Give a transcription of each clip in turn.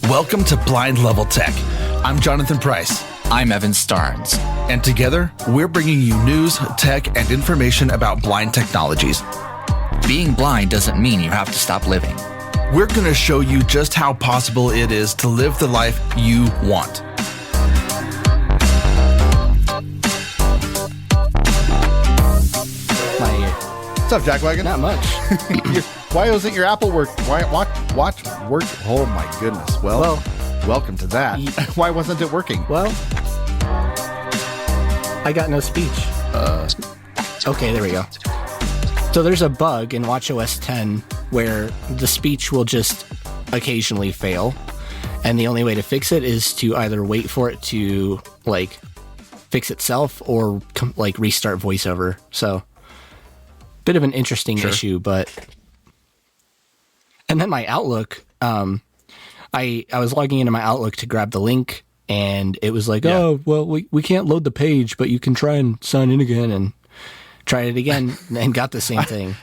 Welcome to Blind Level Tech. I'm Jonathan Price. I'm Evan Starnes. And together, we're bringing you news, tech, and information about blind technologies. Being blind doesn't mean you have to stop living. We're going to show you just how possible it is to live the life you want. What's up, Jackwagon? Not much. Why wasn't your Apple work? Watch work? Oh my goodness. Well, welcome to that. Why wasn't it working? Well, I got no speech. Okay, there we go. So there's a bug in watchOS 10 where the speech will just occasionally fail, and the only way to fix it is to either wait for it to like fix itself or like restart VoiceOver. So bit of an interesting issue, but. And then my Outlook, I was logging into my Outlook to grab the link, and it was like, oh, well, we can't load the page, but you can try and sign in again, and tried it again and got the same thing.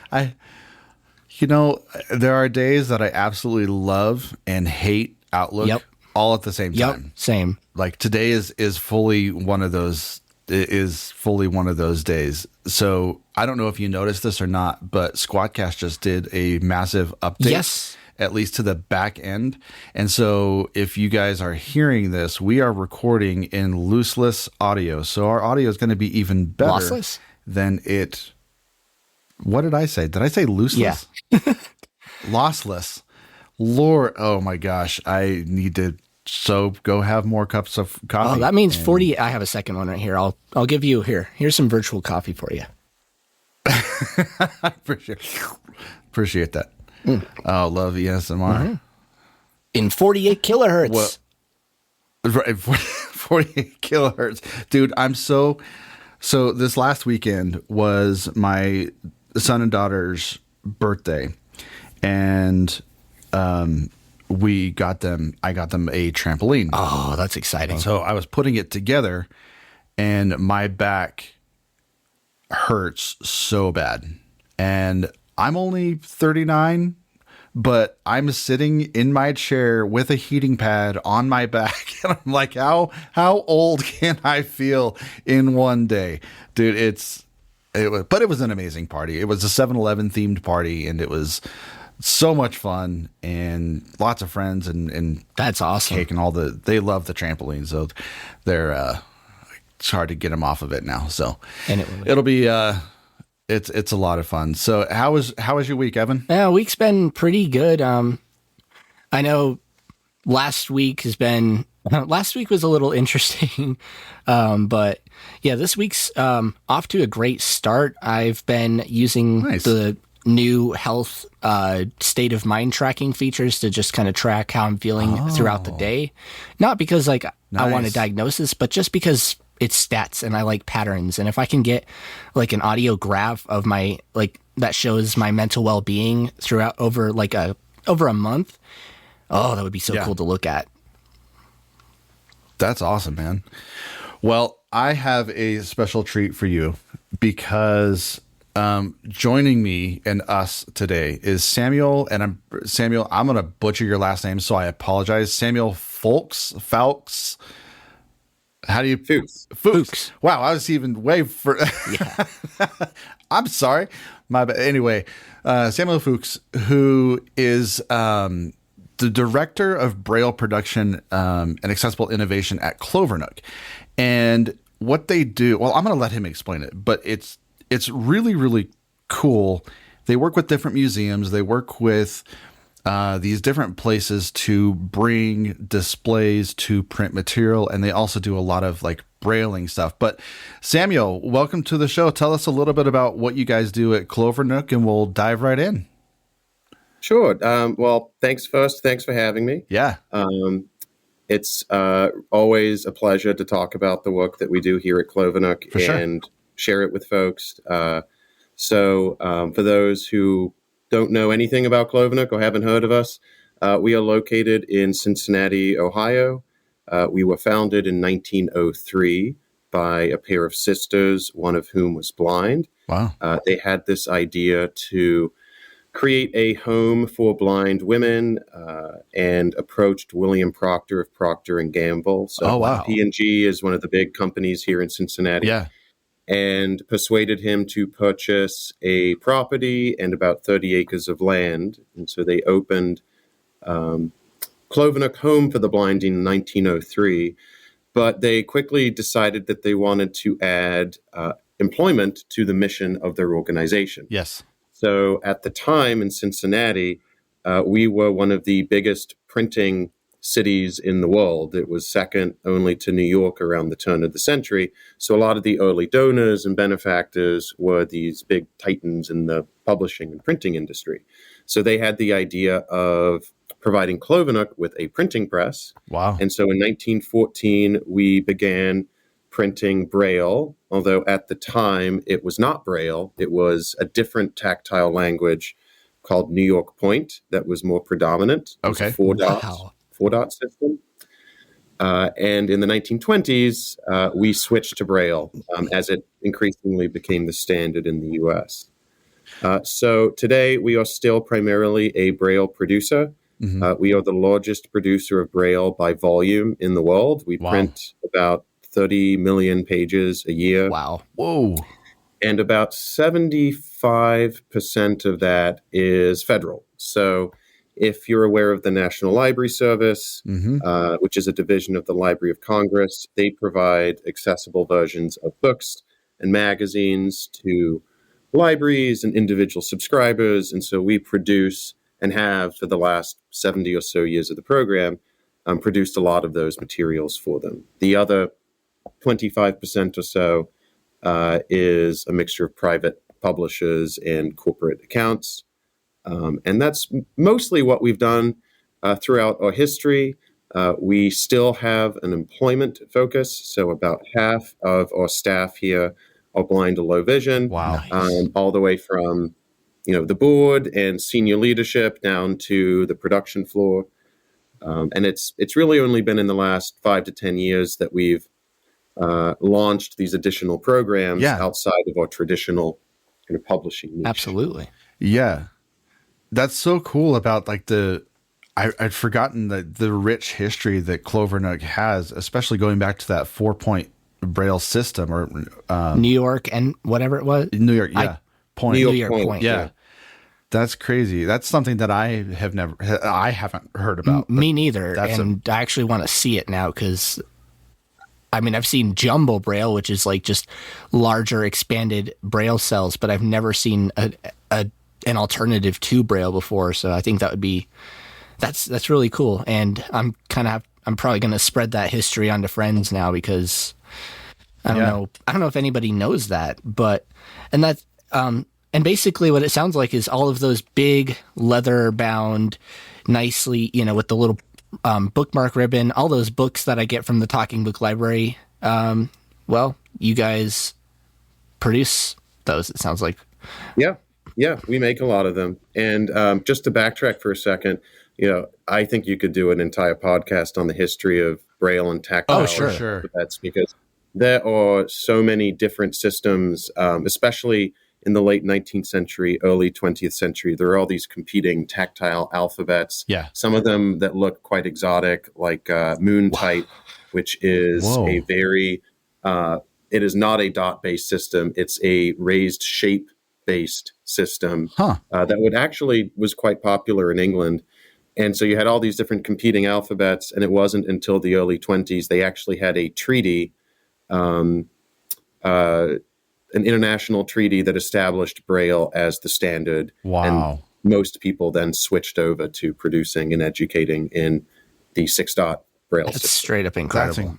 There are days that I absolutely love and hate Outlook all at the same time. Yep, same. Like today is fully one of those. It is fully one of those days. So I don't know if you noticed this or not, but Squadcast just did a massive update. Yes. At least to the back end. And so if you guys are hearing this, we are recording in lossless audio. So our audio is going to be even better Lossless? Than it. What did I say? Did I say lossless? Yeah. Lossless. Lord, oh my gosh. I need to go have more cups of coffee. Oh, that means 40. I have a second one right here. I'll give you here's some virtual coffee for you. I appreciate that. Oh, love ESMR. Mm-hmm. In 48 kilohertz. Right, 48 kilohertz. Dude, I'm so this last weekend was my son and daughter's birthday, and I got them a trampoline. Oh, that's exciting. So I was putting it together, and my back hurts so bad. And I'm only 39, but I'm sitting in my chair with a heating pad on my back. And I'm like, how old can I feel in one day? Dude, but it was an amazing party. It was a 7-Eleven themed party, and it was so much fun and lots of friends and that's awesome. Cake and they love the trampoline, so they're it's hard to get them off of it now. So and it'll be it's a lot of fun. So how was your week, Evan? Week's been pretty good. I know last week was a little interesting, but yeah, this week's off to a great start. I've been using the new health state of mind tracking features to just kind of track how I'm feeling throughout the day. Not because I want a diagnosis, but just because it's stats and I like patterns. And if I can get like an audio graph of my that shows my mental well-being throughout over a month, that would be so cool to look at. That's awesome, man. Well, I have a special treat for you because joining me and us today is Samuel, and I'm going to butcher your last name, so I apologize. Samuel Foulkes. How do you? Foulkes. Wow, I was even way for. Yeah. I'm sorry. My bad. Anyway, Samuel Foulkes, who is the director of Braille production and accessible innovation at Clovernook, and what they do. Well, I'm going to let him explain it, but it's really, really cool. They work with different museums. They work with these different places to bring displays to print material. And they also do a lot of Brailing stuff. But Samuel, welcome to the show. Tell us a little bit about what you guys do at Clovernook, and we'll dive right in. Sure. Well, thanks for having me. Yeah. It's always a pleasure to talk about the work that we do here at Clovernook and share it with folks. So for those who don't know anything about Clovernook or haven't heard of us, we are located in Cincinnati, Ohio. We were founded in 1903 by a pair of sisters, one of whom was blind. Wow. They had this idea to create a home for blind women and approached William Proctor of Procter and Gamble. So Oh, wow. P&G is one of the big companies here in Cincinnati. Yeah. And persuaded him to purchase a property and about 30 acres of land. And so they opened Clovernook Home for the Blind in 1903. But they quickly decided that they wanted to add employment to the mission of their organization. Yes. So at the time in Cincinnati, we were one of the biggest printing cities in the world. It was second only to New York around the turn of the century. So a lot of the early donors and benefactors were these big titans in the publishing and printing industry. So they had the idea of providing Clovernook with a printing press. Wow. And so in 1914, we began printing Braille, although at the time it was not Braille. It was a different tactile language called New York Point that was more predominant. It was a four dot system. And in the 1920s, we switched to Braille as it increasingly became the standard in the U.S. So today we are still primarily a Braille producer. Mm-hmm. We are the largest producer of Braille by volume in the world. We print about 30 million pages a year. Wow. Whoa. And about 75% of that is federal. So if you're aware of the National Library Service, which is a division of the Library of Congress, they provide accessible versions of books and magazines to libraries and individual subscribers. And so we produce and have for the last 70 or so years of the program produced a lot of those materials for them. The other 25% or so is a mixture of private publishers and corporate accounts. And that's mostly what we've done throughout our history. We still have an employment focus. So about half of our staff here are blind or low vision. Wow. All the way from the board and senior leadership down to the production floor. And it's really only been in the last 5 to 10 years that we've launched these additional programs outside of our traditional kind of publishing niche. Absolutely. Yeah. That's so cool about like I'd forgotten the rich history that Clovernook has, especially going back to that 4-point Braille system or New York and whatever it was. New York, yeah. New York Point. Yeah. That's crazy. That's something that I haven't heard about. Me neither. And I actually want to see it now because I've seen jumbo Braille, which is like just larger expanded Braille cells, but I've never seen an alternative to Braille before. So I think that's really cool. And I'm probably going to spread that history onto friends now because I don't know if anybody knows that, and basically what it sounds like is all of those big leather bound nicely, with the little bookmark ribbon, all those books that I get from the Talking Book Library. Well, you guys produce those, it sounds like. Yeah, we make a lot of them. And just to backtrack for a second, I think you could do an entire podcast on the history of Braille and tactile. Oh, sure. That's because there are so many different systems, especially in the late 19th century, early 20th century. There are all these competing tactile alphabets. Yeah. Some of them that look quite exotic, like Moon type, which is a very, it is not a dot-based system. It's a raised shape-based system that was quite popular in England. And so you had all these different competing alphabets, and it wasn't until the early 20s they actually had a treaty, an international treaty that established Braille as the standard. Wow. And most people then switched over to producing and educating in the 6-dot Braille That's system. straight up incredible.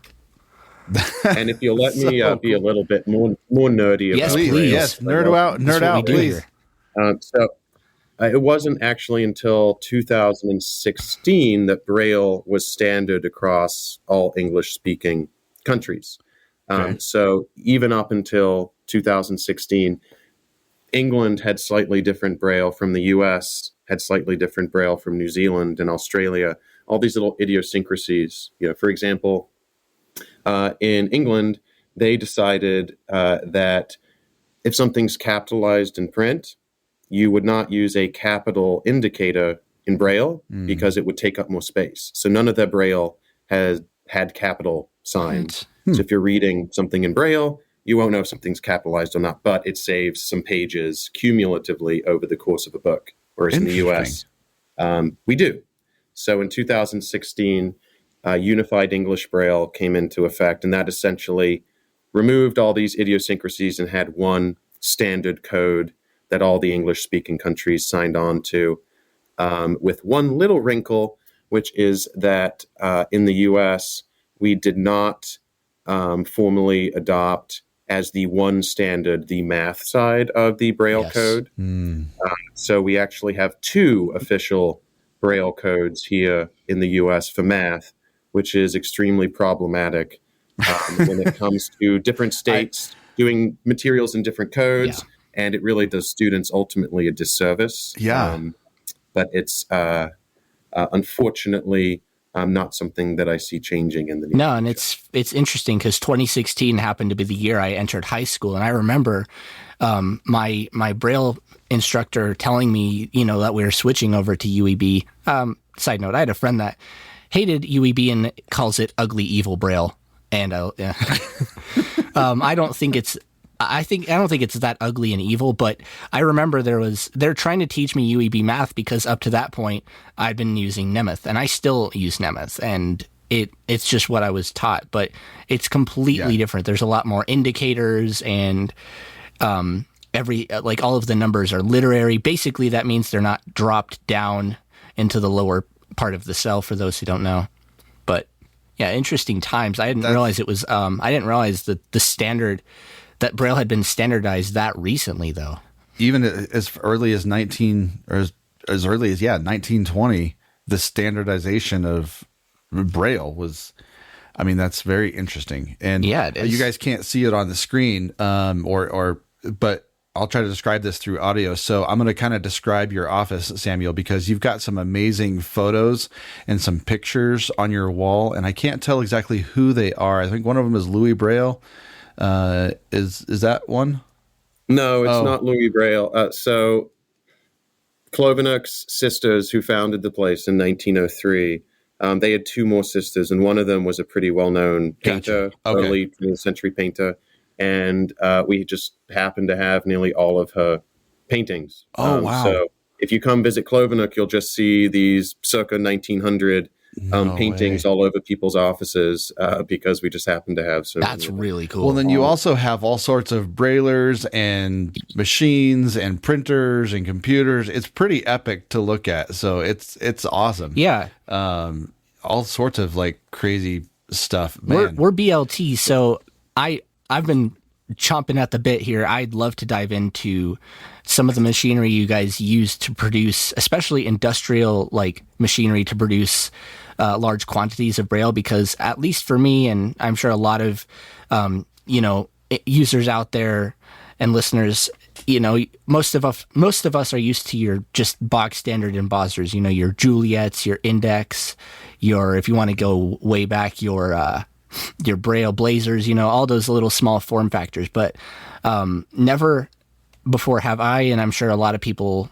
And if you'll let me be a little bit more nerdy about please. Braille. Yes, nerd out, please. It wasn't actually until 2016 that Braille was standard across all English-speaking countries. So even up until 2016, England had slightly different Braille from the U.S., had slightly different Braille from New Zealand and Australia. all these little idiosyncrasies. For example, in England, they decided that if something's capitalized in print, you would not use a capital indicator in Braille because it would take up more space. So none of their Braille had capital signs. So if you're reading something in Braille, you won't know if something's capitalized or not, but it saves some pages cumulatively over the course of a book. Whereas in the US, we do. So in 2016, Unified English Braille came into effect, and that essentially removed all these idiosyncrasies and had one standard code that all the English-speaking countries signed on to, with one little wrinkle, which is that in the US, we did not formally adopt as the one standard the math side of the Braille code. So we actually have two official Braille codes here in the US for math, which is extremely problematic when it comes to different states doing materials in different codes. And it really does students ultimately a disservice. But it's unfortunately not something that I see changing in the near future. And it's interesting because 2016 happened to be the year I entered high school, and I remember my Braille instructor telling me, that we were switching over to UEB. Side note: I had a friend that hated UEB and calls it ugly, evil Braille, and I don't think it's. I don't think it's that ugly and evil, but I remember they're trying to teach me UEB math because up to that point I'd been using Nemeth, and I still use Nemeth, and it's just what I was taught, but it's completely different. There's a lot more indicators, and all of the numbers are literary. Basically, that means they're not dropped down into the lower part of the cell, for those who don't know. But yeah, interesting times. I didn't realize it was. I didn't realize that the standard. That Braille had been standardized that recently, though. Even as early as 1920, the standardization of Braille was, that's very interesting. And it is. You guys can't see it on the screen, but I'll try to describe this through audio. So I'm going to kind of describe your office, Samuel, because you've got some amazing photos and some pictures on your wall, and I can't tell exactly who they are. I think one of them is Louis Braille. Is that one? No, it's not Louis Braille. So Clovernook's sisters, who founded the place in 1903, they had two more sisters, and one of them was a pretty well-known painter, early 20th century painter, and we just happened to have nearly all of her paintings. Wow. So if you come visit Clovernook, you'll just see these circa 1900 paintings all over people's offices because we just happen to have some. That's really cool. Well, then you also have all sorts of braillers and machines and printers and computers. It's pretty epic to look at. So it's awesome. Yeah. All sorts of crazy stuff. Man. We're BLT, so I've been chomping at the bit here. I'd love to dive into some of the machinery you guys use to produce, especially industrial machinery to produce large quantities of Braille, because at least for me, and I'm sure a lot of users out there and listeners, most of us are used to your just bog standard embossers, your Juliets, your Index, if you want to go way back, your Braille Blazers, all those little small form factors. But never before have I, and I'm sure a lot of people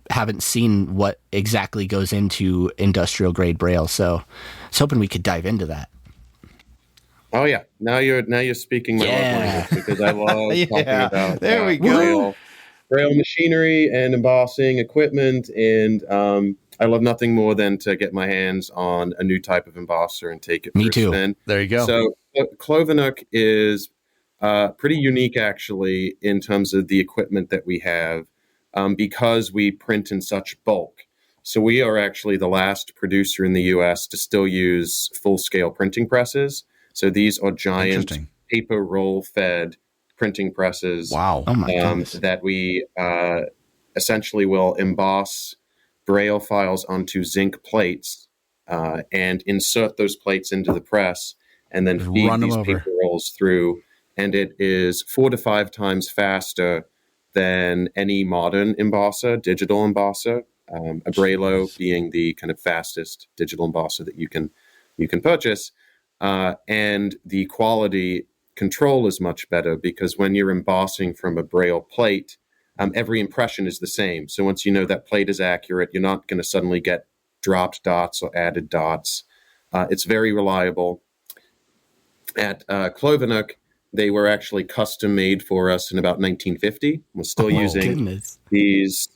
haven't seen what exactly goes into industrial grade Braille. So I was hoping we could dive into that. Oh yeah, now you're speaking my love language, because I love talking about Braille machinery and embossing equipment, and I love nothing more than to get my hands on a new type of embosser and take it. Me too. Spin. There you go. So Clovernook is pretty unique, actually, in terms of the equipment that we have, because we print in such bulk. So we are actually the last producer in the U.S. to still use full-scale printing presses. So these are giant paper roll-fed printing presses. Wow! Oh my goodness. That we essentially will emboss Braille files onto zinc plates and insert those plates into the press, and then feed these paper rolls through. And it is 4 to 5 times faster than any modern embosser, digital embosser. a Braille being the kind of fastest digital embosser that you can purchase, and the quality control is much better because when you're embossing from a Braille plate, every impression is the same. So once you know that plate is accurate, you're not going to suddenly get dropped dots or added dots. It's very reliable. At Clovernook, they were actually custom made for us in about 1950. We're still using these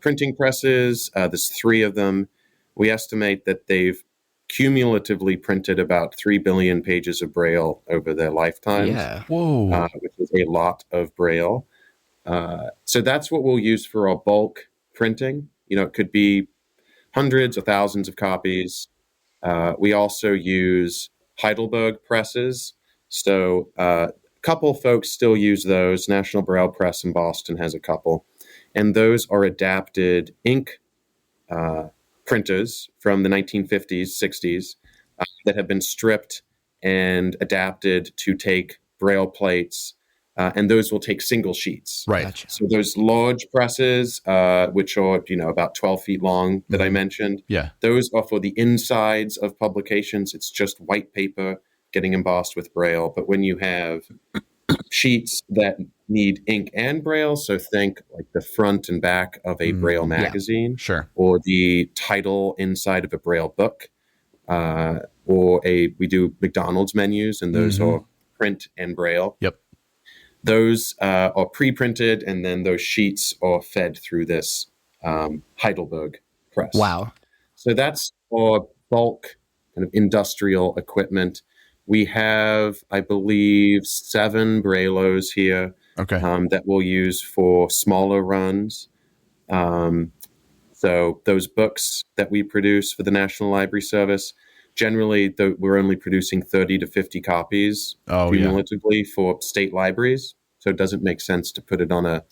printing presses. There's 3 of them. We estimate that they've cumulatively printed about 3 billion pages of Braille over their lifetimes. Yeah. Whoa. Which is a lot of Braille. So that's what we'll use for our bulk printing. It could be hundreds or thousands of copies. We also use Heidelberg presses. So a couple folks still use those. National Braille Press in Boston has a couple. And those are adapted ink printers from the 1950s, 60s that have been stripped and adapted to take Braille plates. And those will take single sheets. Right. Gotcha. So those large presses, which are, about 12 feet long that I mentioned, those are for the insides of publications. It's just white paper getting embossed with Braille. But when you have sheets that need ink and Braille, so think like the front and back of a Braille magazine, or the title inside of a Braille book, we do McDonald's menus, and those are print and Braille. Yep. Those are pre-printed, and then those sheets are fed through this Heidelberg press. Wow. So that's our bulk kind of industrial equipment. We have, I believe, 7 Braillos here that we'll use for smaller runs. So those books that we produce for the National Library Service, generally, we're only producing 30 to 50 copies cumulatively for state libraries. So it doesn't make sense to put it on a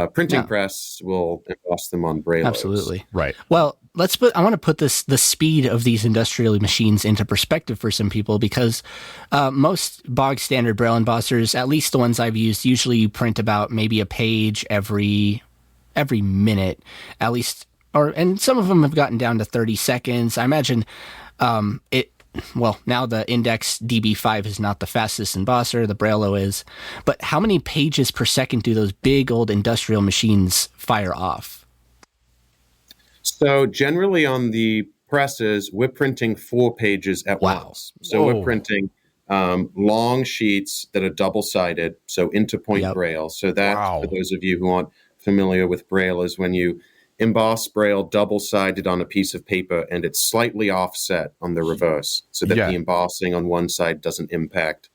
printing press. We'll emboss them on Braille. Absolutely. Right. Well, I want to put the speed of these industrial machines into perspective for some people, because most bog standard Braille embossers, at least the ones I've used, usually print about maybe a page every minute, at least, and some of them have gotten down to 30 seconds. I imagine now the Index DB5 is not the fastest embosser, the Braille is, but how many pages per second do those big old industrial machines fire off? So generally on the presses, we're printing 4 pages at once. So we're printing long sheets that are double-sided, so interpoint Braille. So that, for those of you who aren't familiar with Braille, is when you emboss Braille double-sided on a piece of paper and it's slightly offset on the reverse so that the embossing on one side doesn't impact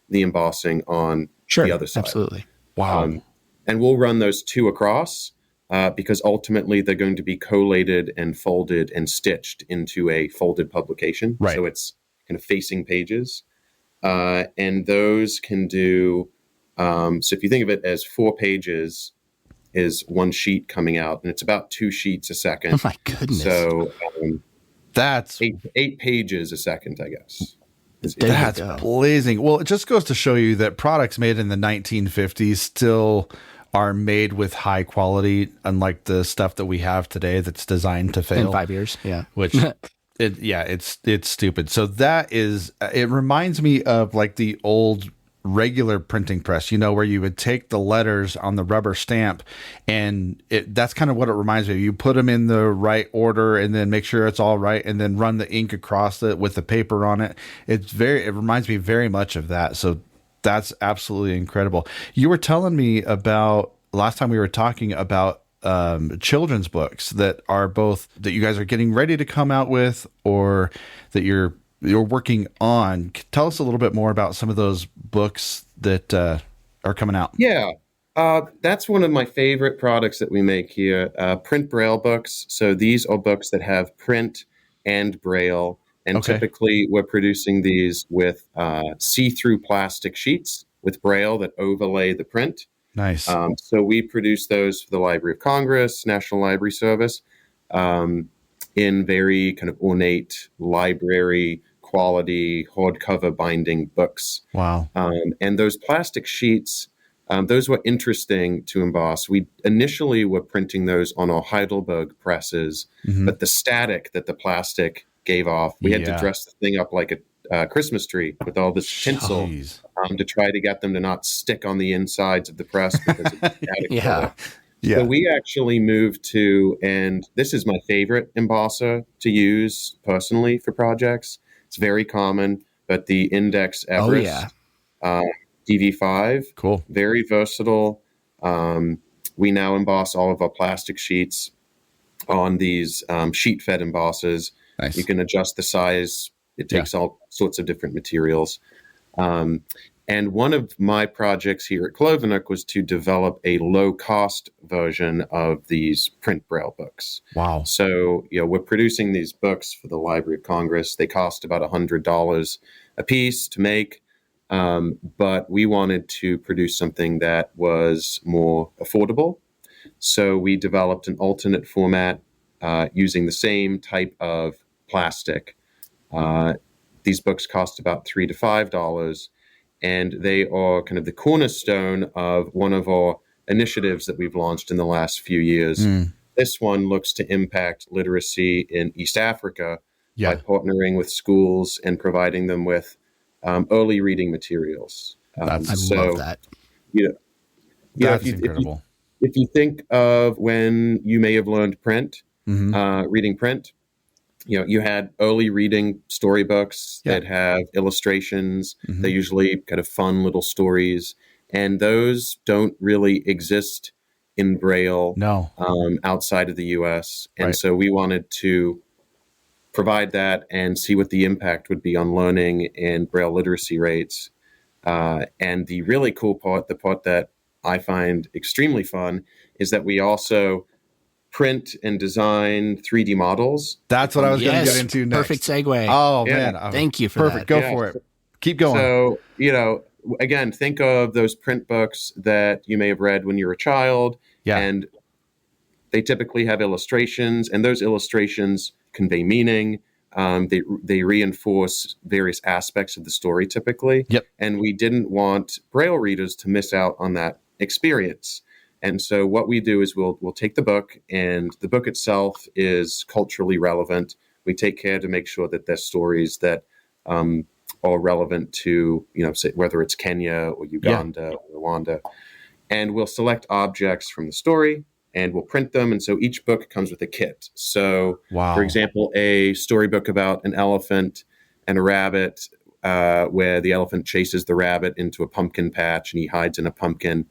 the embossing on the other side. Absolutely. Wow. And we'll run those 2 across because ultimately they're going to be collated and folded and stitched into a folded publication. Right. So it's kind of facing pages. And those can do, so if you think of it as 4 pages, is 1 sheet coming out, and it's about 2 sheets a second. Oh my goodness! So that's 8 pages a second, I guess. That's blazing. Well, it just goes to show you that products made in the 1950s still are made with high quality, unlike the stuff that we have today that's designed to fail in 5 years. Yeah, which it's stupid. So that is, it reminds me of like the old regular printing press, where you would take the letters on the rubber stamp, and that's kind of what it reminds me of. You put them in the right order and then make sure it's all right, and then run the ink across it with the paper on it. It reminds me very much of that. So that's absolutely incredible. You were telling me about last time we were talking about children's books that you guys are getting ready to come out with, or that you're working on. Tell us a little bit more about some of those books that are coming out. Yeah, that's one of my favorite products that we make here, print Braille books. So these are books that have print and Braille, and typically we're producing these with see-through plastic sheets with Braille that overlay the print. Nice. So we produce those for the Library of Congress, National Library Service, in very kind of ornate library quality hardcover binding books. Wow. And those plastic sheets those were interesting to emboss. We initially were printing those on our Heidelberg presses, but the static that the plastic gave off, we had to dress the thing up like a Christmas tree with all this tinsel to try to get them to not stick on the insides of the press because of the static. So we actually moved to, and this is my favorite embosser to use personally for projects. It's very common, but the Index Everest DV5, cool, very versatile. We now emboss all of our plastic sheets on these sheet-fed embossers. Nice. You can adjust the size. It takes all sorts of different materials. And one of my projects here at Clovernook was to develop a low-cost version of these print Braille books. Wow. So, we're producing these books for the Library of Congress. They cost about $100 a piece to make, but we wanted to produce something that was more affordable. So we developed an alternate format using the same type of plastic. These books cost about $3 to $5. And they are kind of the cornerstone of one of our initiatives that we've launched in the last few years. This one looks to impact literacy in East Africa by partnering with schools and providing them with early reading materials. I love that. That's incredible. If you think of when you may have learned print, reading print, you had early reading storybooks that have illustrations. They're usually kind of fun little stories. And those don't really exist in Braille outside of the U.S. And so we wanted to provide that and see what the impact would be on learning and Braille literacy rates. And the really cool part, the part that I find extremely fun, is that we also print and design 3D models. That's what I was going to get into next. Perfect segue. Oh, man. Thank you for perfect. that. Go for it. Keep going. So, again, think of those print books that you may have read when you were a child. And they typically have illustrations, and those illustrations convey meaning. They reinforce various aspects of the story typically. And we didn't want Braille readers to miss out on that experience. And so what we do is we'll take the book, and the book itself is culturally relevant. We take care to make sure that there's stories that are relevant to, say, whether it's Kenya or Uganda or Rwanda. And we'll select objects from the story, and we'll print them. And so each book comes with a kit. So, for example, a storybook about an elephant and a rabbit, where the elephant chases the rabbit into a pumpkin patch and he hides in a pumpkin.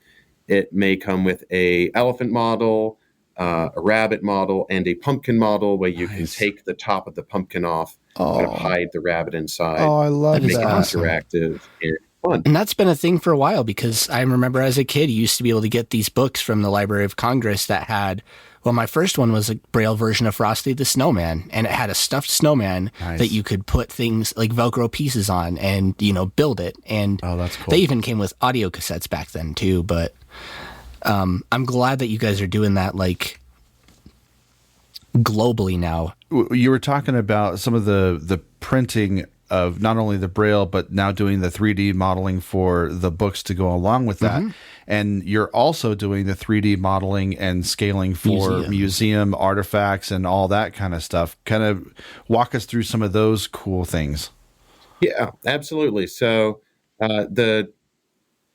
It may come with a elephant model, a rabbit model, and a pumpkin model where you can take the top of the pumpkin off and hide the rabbit inside. Oh, I love that. Make it interactive and fun. And that's been a thing for a while, because I remember as a kid, you used to be able to get these books from the Library of Congress that had, my first one was a Braille version of Frosty the Snowman, and it had a stuffed snowman that you could put things like Velcro pieces on and, build it. And that's cool. They even came with audio cassettes back then too, but I'm glad that you guys are doing that like globally now. You were talking about some of the printing of not only the Braille, but now doing the 3D modeling for the books to go along with that. And you're also doing the 3D modeling and scaling for museum artifacts and all that kind of stuff. Kind of walk us through some of those cool things. Yeah, absolutely. So the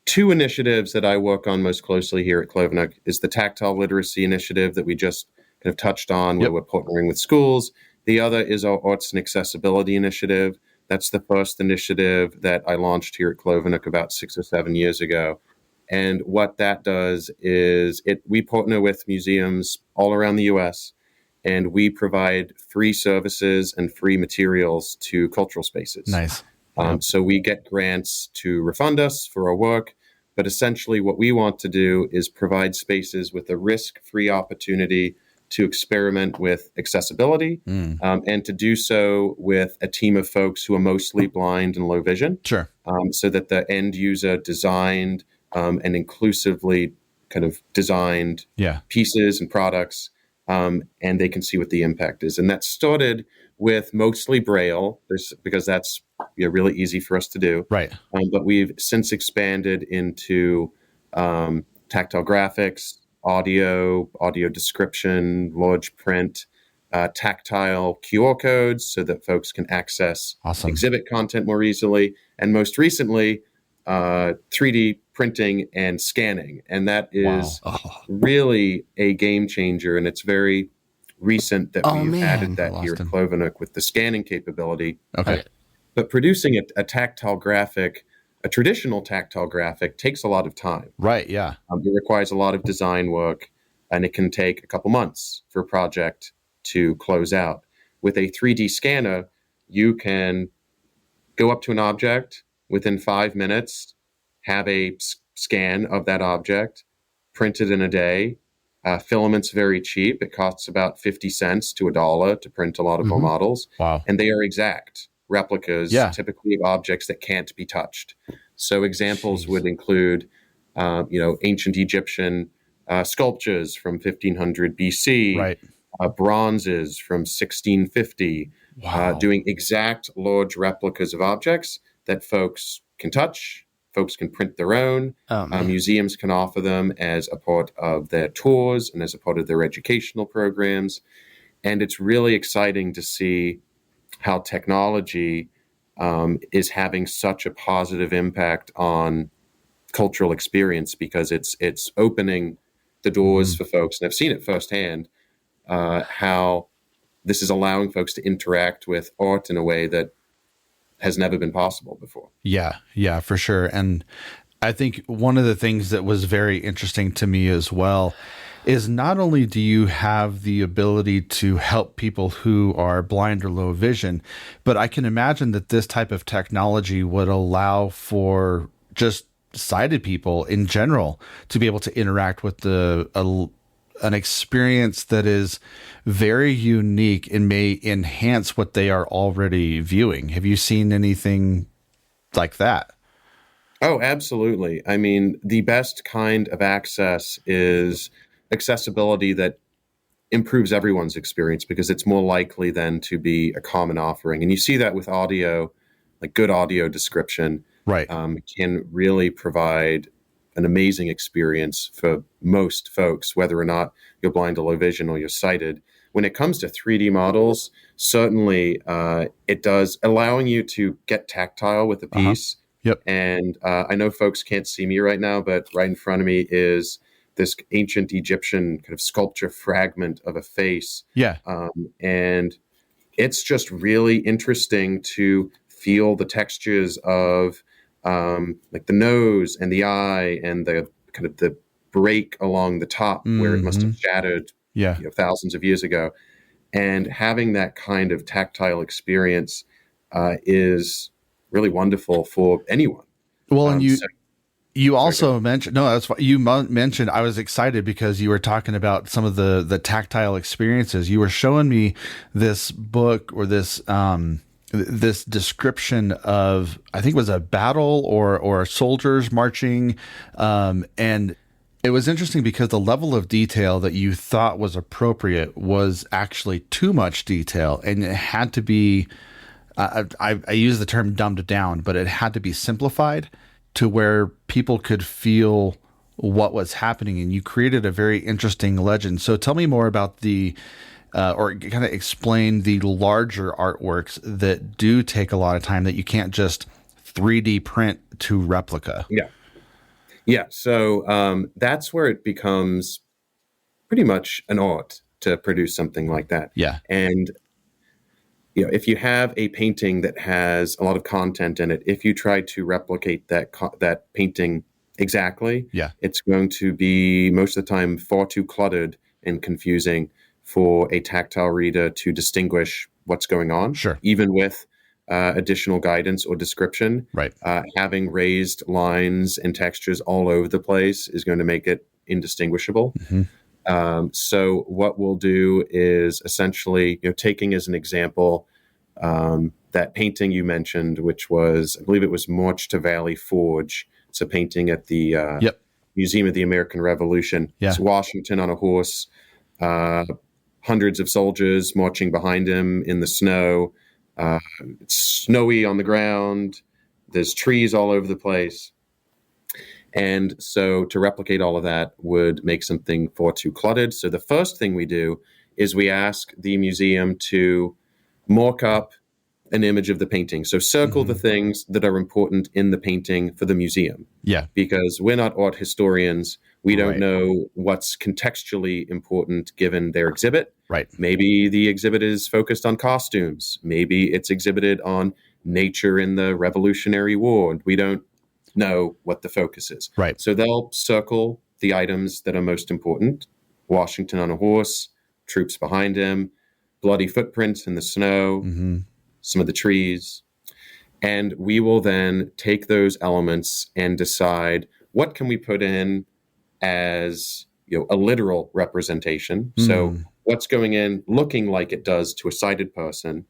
two initiatives that I work on most closely here at Clovernook is the Tactile Literacy Initiative that we just kind of touched on, where we're partnering with schools. The other is our Arts and Accessibility Initiative. That's the first initiative that I launched here at Clovernook about 6 or 7 years ago. And what that does is we partner with museums all around the U.S., and we provide free services and free materials to cultural spaces. Nice. So we get grants to refund us for our work, but essentially what we want to do is provide spaces with a risk-free opportunity to experiment with accessibility, and to do so with a team of folks who are mostly blind and low vision. Sure. So that the end user designed and inclusively kind of designed pieces and products, and they can see what the impact is. And that started with mostly Braille, because that's really easy for us to do. Right. But we've since expanded into tactile graphics, audio description, large print, tactile QR codes so that folks can access exhibit content more easily, and most recently, 3D printing and scanning. And that is really a game changer, and it's very recent that we've added that here at Clovernook with the scanning capability. Okay. But producing a tactile graphic, a traditional tactile graphic, takes a lot of time. Right, yeah. It requires a lot of design work, and it can take a couple months for a project to close out. With a 3D scanner, you can go up to an object within 5 minutes, have a scan of that object, print it in a day. Filament's very cheap. It costs about 50 cents to $1 to print a lot of our models. Wow. And they are exact replicas, typically of objects that can't be touched. So examples would include, ancient Egyptian sculptures from 1500 BC, right. Bronzes from 1650, doing exact large replicas of objects that folks can touch. Folks can print their own. Museums can offer them as a part of their tours and as a part of their educational programs. And it's really exciting to see how technology is having such a positive impact on cultural experience, because it's opening the doors for folks. And I've seen it firsthand, how this is allowing folks to interact with art in a way that has never been possible before. Yeah, for sure. And I think one of the things that was very interesting to me as well is not only do you have the ability to help people who are blind or low vision, but I can imagine that this type of technology would allow for just sighted people in general to be able to interact with an experience that is very unique and may enhance what they are already viewing. Have you seen anything like that? Oh, absolutely. I mean, the best kind of access is accessibility that improves everyone's experience, because it's more likely then to be a common offering. And you see that with audio, like good audio description, right? Can really provide an amazing experience for most folks, whether or not you're blind or low vision or you're sighted. When it comes to 3D models, certainly it does, allowing you to get tactile with a piece. Yep. And I know folks can't see me right now, but right in front of me is this ancient Egyptian kind of sculpture fragment of a face. Yeah. And it's just really interesting to feel the textures of like the nose and the eye and the kind of the break along the top where it must have shattered thousands of years ago. And having that kind of tactile experience is really wonderful for anyone. Well, and you also mentioned, that's what you mentioned. I was excited because you were talking about some of the tactile experiences. You were showing me this book or this description of, I think it was a battle or soldiers marching. And it was interesting because the level of detail that you thought was appropriate was actually too much detail. And it had to be, I use the term dumbed down, but it had to be simplified to where people could feel what was happening. And you created a very interesting legend. So tell me more about or kind of explain the larger artworks that do take a lot of time that you can't just 3D print to replica. Yeah. So that's where it becomes pretty much an art to produce something like that. Yeah. And if you have a painting that has a lot of content in it, if you try to replicate that painting exactly, it's going to be most of the time far too cluttered and confusing for a tactile reader to distinguish what's going on. Sure. Even with additional guidance or description, right? Having raised lines and textures all over the place is going to make it indistinguishable. So what we'll do is essentially, taking as an example, that painting you mentioned, which was, I believe it was March to Valley Forge. It's a painting at the Museum of the American Revolution. It's Washington on a horse, hundreds of soldiers marching behind him in the snow. It's snowy on the ground. There's trees all over the place. And so to replicate all of that would make something far too cluttered. So the first thing we do is we ask the museum to mock up an image of the painting. So circle the things that are important in the painting for the museum. Yeah. Because we're not art historians. We don't know what's contextually important given their exhibit. Right. Maybe the exhibit is focused on costumes. Maybe it's exhibited on nature in the Revolutionary War. We don't know what the focus is. Right. So they'll circle the items that are most important. Washington on a horse, troops behind him, bloody footprints in the snow, some of the trees. And we will then take those elements and decide what can we put in as, a literal representation. So what's going in looking like it does to a sighted person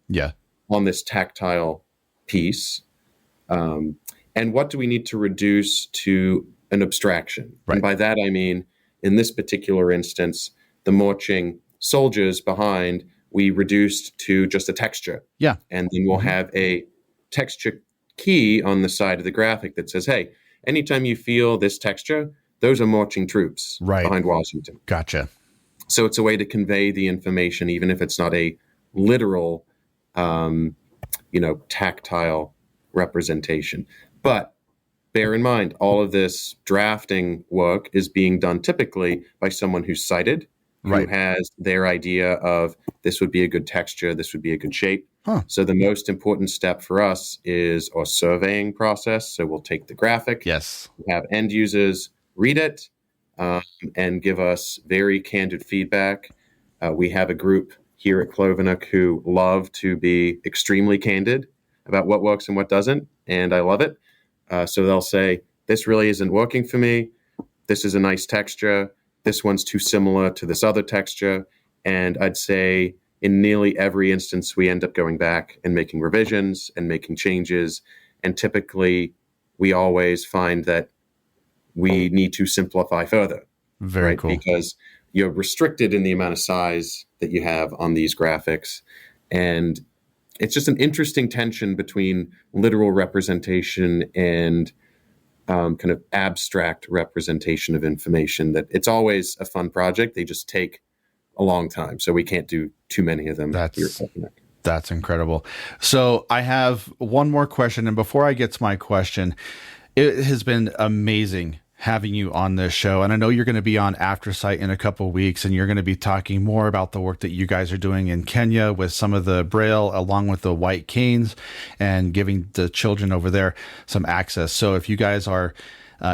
on this tactile piece. And what do we need to reduce to an abstraction? Right. And by that, I mean, in this particular instance, the marching soldiers behind, we reduced to just a texture. Yeah. And then we'll have a texture key on the side of the graphic that says, hey, anytime you feel this texture, those are marching troops behind Washington. Gotcha. So it's a way to convey the information, even if it's not a literal, tactile representation. But bear in mind, all of this drafting work is being done typically by someone who's sighted, who has their idea of this would be a good texture, this would be a good shape. So the most important step for us is our surveying process. So we'll take the graphic, have end users read it, and give us very candid feedback. We have a group here at Clovernook who love to be extremely candid about what works and what doesn't, and I love it. So they'll say, this really isn't working for me. This is a nice texture. This one's too similar to this other texture. And I'd say in nearly every instance, we end up going back and making revisions and making changes. And typically, we always find that we need to simplify further. Very cool. Because you're restricted in the amount of size that you have on these graphics. And it's just an interesting tension between literal representation and kind of abstract representation of information. That it's always a fun project. They just take a long time. So we can't do too many of them. That's incredible. So I have one more question. And before I get to my question, it has been amazing having you on this show. And I know you're going to be on After Sight in a couple of weeks, and you're going to be talking more about the work that you guys are doing in Kenya with some of the Braille, along with the white canes, and giving the children over there some access. So if you guys are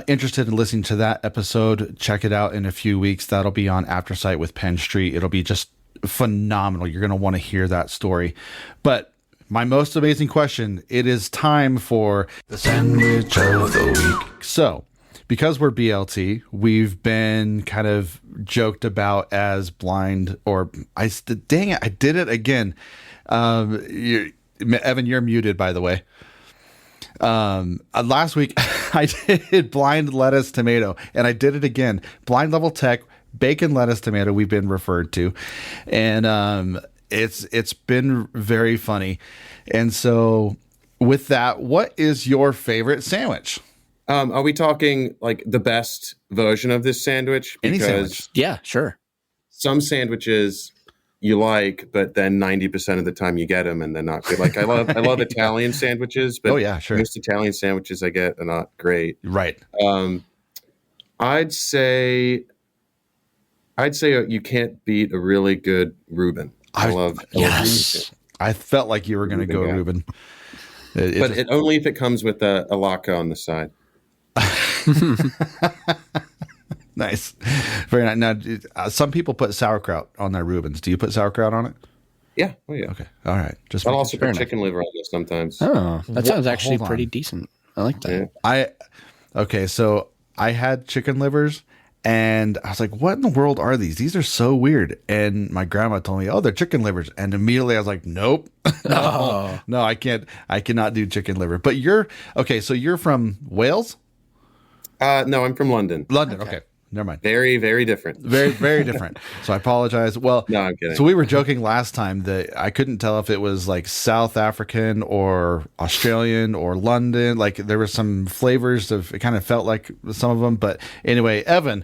interested in listening to that episode, check it out in a few weeks. That'll be on After Sight with Penn Street. It'll be just phenomenal. You're going to want to hear that story. But my most amazing question, it is time for the sandwich of the week. So because we're BLT, we've been kind of joked about as blind, or dang it, I did it again. Evan, you're muted, by the way. Last week I did blind lettuce tomato, and I did it again. Blind level tech, bacon lettuce tomato, we've been referred to. And it's been very funny. And so with that, what is your favorite sandwich? Are we talking like the best version of this sandwich? Any Because sandwich. Yeah, sure. some sandwiches you like, but then 90% of the time you get them and they're not good. Like I love Italian sandwiches, but most Italian sandwiches I get are not great. Right. I'd say you can't beat a really good Reuben. I love yes. I felt like you were going to go Reuben. But only if it comes with a latke on the side. Nice. Very nice. Now, some people put sauerkraut on their Reubens. Do you put sauerkraut on it? Yeah. Oh, yeah. Okay. All right. I'll also put chicken liver on this sometimes. Oh, that sounds actually pretty decent. I like that. Yeah. So I had chicken livers, and I was like, what in the world are these? These are so weird. And my grandma told me, oh, they're chicken livers. And immediately I was like, nope. No, I can't. I cannot do chicken liver. But so you're from Wales? No, I'm from London. London. Okay. never mind. Very, very different. Very, very different. So I apologize. Well, no, I'm kidding. So we were joking last time that I couldn't tell if it was like South African or Australian or London. Like there were some flavors of, it kind of felt like some of them. But anyway, Evan,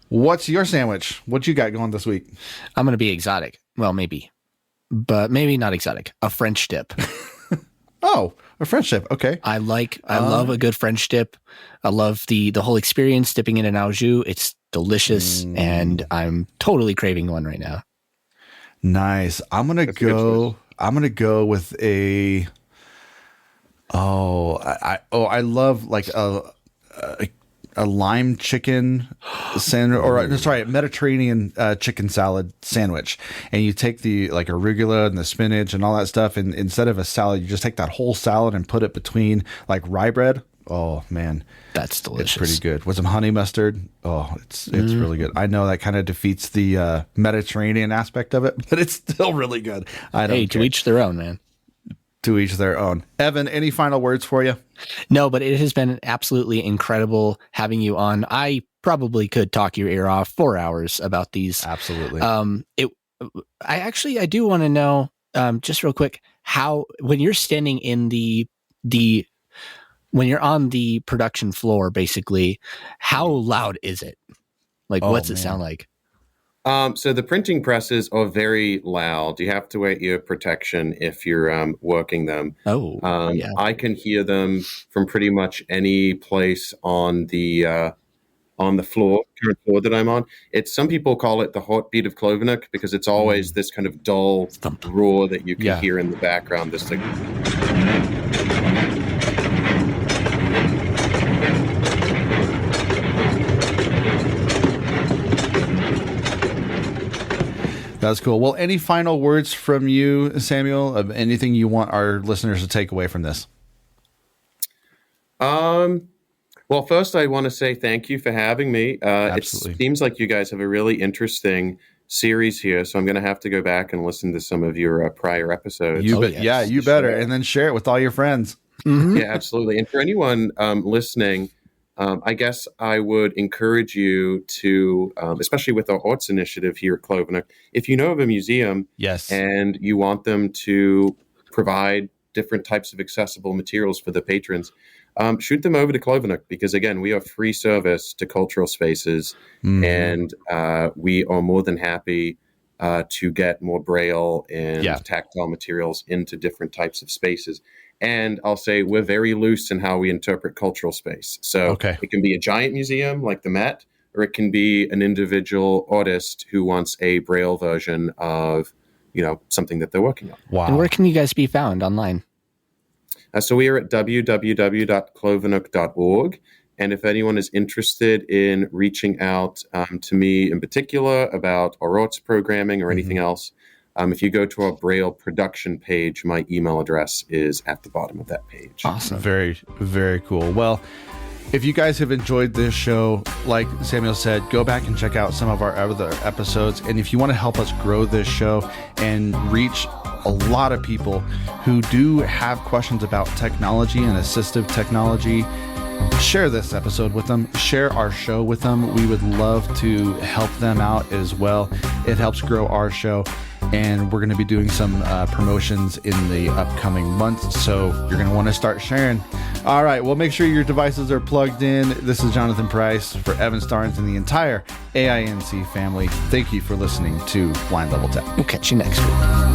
what's your sandwich? What you got going this week? I'm going to be exotic. Well, maybe, but maybe not exotic. A French dip. Oh, a French dip. Okay. I love a good French dip. I love the whole experience dipping in an au jus. It's delicious, and I'm totally craving one right now. Nice. I'm gonna go with a. I love like a lime chicken sandwich, or sorry, Mediterranean chicken salad sandwich. And you take the like arugula and the spinach and all that stuff, and instead of a salad, you just take that whole salad and put it between like rye bread. Oh man, that's delicious. It's pretty good with some honey mustard. Oh, it's really good. I know that kind of defeats the Mediterranean aspect of it, but it's still really good. To each their own, man. To each their own. Evan, any final words for you? No, but it has been absolutely incredible having you on. I probably could talk your ear off 4 hours about these. Absolutely. I do want to know, just real quick, how, when you're standing in when you're on the production floor, basically, how loud is it? Like, what's it sound like? So the printing presses are very loud. You have to wear ear protection if you're working them. Yeah. I can hear them from pretty much any place on the current floor that I'm on. Some people call it the heartbeat of Clovernook because it's always this kind of dull roar that you can hear in the background. This like. That's cool. Well, any final words from you, Samuel, of anything you want our listeners to take away from this? Well, first I want to say thank you for having me. It seems like you guys have a really interesting series here, so I'm going to have to go back and listen to some of your prior episodes. You better, and then share it with all your friends. Mm-hmm. Yeah, absolutely. And for anyone listening, I guess I would encourage you to, especially with our arts initiative here at Clovernook, if you know of a museum and you want them to provide different types of accessible materials for the patrons, shoot them over to Clovernook because, again, we are free service to cultural spaces, and we are more than happy to get more Braille and tactile materials into different types of spaces. And I'll say we're very loose in how we interpret cultural space. So it can be a giant museum like the Met, or it can be an individual artist who wants a Braille version of, something that they're working on. Wow. And where can you guys be found online? So we are at www.clovernook.org. And if anyone is interested in reaching out to me in particular about our arts programming or anything else, if you go to our Braille production page, my email address is at the bottom of that page. Awesome. Very, very cool. Well, if you guys have enjoyed this show, like Samuel said, go back and check out some of our other episodes. And if you want to help us grow this show and reach a lot of people who do have questions about technology and assistive technology, share this episode with them, share our show with them. We would love to help them out as well. It helps grow our show. And we're going to be doing some promotions in the upcoming months, so you're going to want to start sharing. All right, well, make sure your devices are plugged in. This is Jonathan Price for Evan Starnes and the entire AINC family. Thank you for listening to Blind Level Tech. We'll catch you next week.